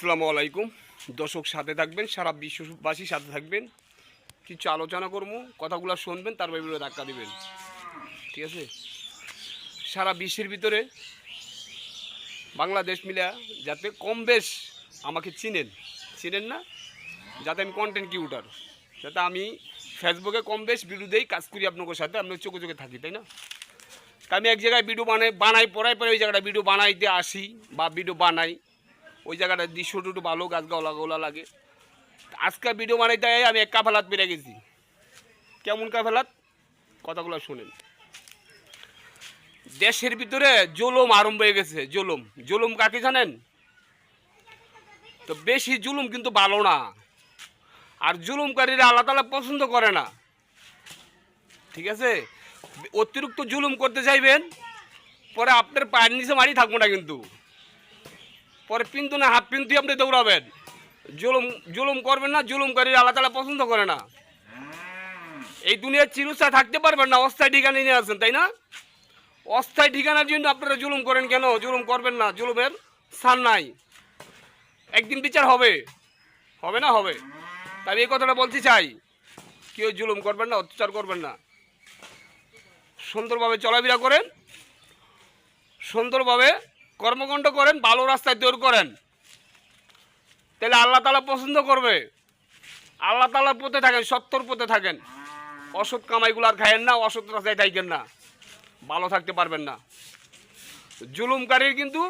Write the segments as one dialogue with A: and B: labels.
A: আসসালামু আলাইকুম দর্শক, সাথে থাকবেন, সারা বিশ্ববাসী সাথে থাকবেন। কিছু আলোচনা করবো, কথাগুলো শুনবেন, তারপর ভিডিও ধাক্কা দিবেন, ঠিক আছে? সারা বিশ্বের ভিতরে বাংলাদেশ মিলা যাতে কম বেশ আমাকে চিনেন না, যাতে আমি কন্টেন্ট ক্রিয়েটর, যাতে আমি ফেসবুকে কম বেশ ভিডিও দেই, কাজ করি আপনাদের সাথে, আপনার চোখে চোখে থাকি, তাই না? তা আমি এক জায়গায় ভিডিও বানাই পরে ওই জায়গাটা ভিডিও বানাইতে আসি বা ভিডিও বানাই, ওই জায়গাটা দৃশ্যটা একটু ভালো, গাছগাওলা লাগে। আজকে ভিডিও বানাইতে আমি এক কাফেলাত পেরে গেছি। কেমন কাফেলাত? কথাগুলো শুনেন। দেশের ভিতরে জুলুম আরম্ভ হয়ে গেছে। জুলুম কাকে জানেন? তো বেশি জুলুম কিন্তু ভালো না, আর জুলুমকারীরা আল্লাহ তাআলা পছন্দ করে না, ঠিক আছে? অতিরিক্ত জুলুম করতে চাইবেন, পরে আপনার পায়ের নিচে মারি থাকবো না, কিন্তু পরে পিন্তু না হাত পিন্তুই আপনি দৌড়াবেন। জুলুম করবেন না, জুলুমকারীরা আল্লাহ তাআলা পছন্দ করে না। এই দুনিয়ার চিরস্থায়ী থাকতে পারবেন না, অস্থায়ী ঠিকানা নিয়ে আসেন, তাই না? অস্থায়ী ঠিকানার জন্য আপনারা জুলুম করেন কেন? জুলুম করবেন না, জুলুমের স্থান নাই। একদিন বিচার হবে, হবে না? হবে। তাই এই কথাটা বলতে চাই, কেউ জুলুম করবেন না, অত্যাচার করবেন না, সুন্দরভাবে চলাফেরা করেন, সুন্দরভাবে কর্মকাণ্ড করেন, ভালো রাস্তায় দৌড় করেন, তাহলে আল্লাহ তাআলা পছন্দ করবে। আল্লাহ তাআলার পথে থাকেন, সত্যর পথে থাকেন, অসৎ কামাইগুলো আর খায়েন না, অসৎ রাস্তায় থাকেন না, ভালো থাকতে পারবেন না। জুলুমকারীর কিন্তু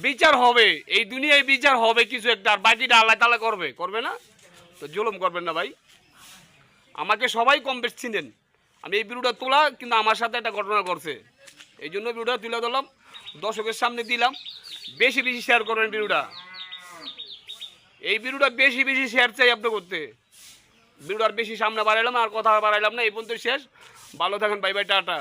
A: বিচার হবে, এই দুনিয়ায় বিচার হবে কিছু একটা, আর বাকিটা আল্লাহ তাআলা করবে না? তো জুলুম করবেন না ভাই। আমাকে সবাই কম বেশ চিনেন। আমি এই ভিডিওটা তোলা কিন্তু আমার সাথে একটা ঘটনা করছে, এই জন্য ভিডিওটা তুলে ধরলাম, দর্শকের সামনে দিলাম। বেশি শেয়ার করবেন ভিডিওটা, এই ভিডিওটা বেশি শেয়ার চাই আপনি করতে। ভিডিওটার বেশি সামনে বাড়াইলাম আর কথা বাড়াইলাম না, এই পর্যন্ত শেষ। ভালো থাকেন, বাই বাই, টাটা।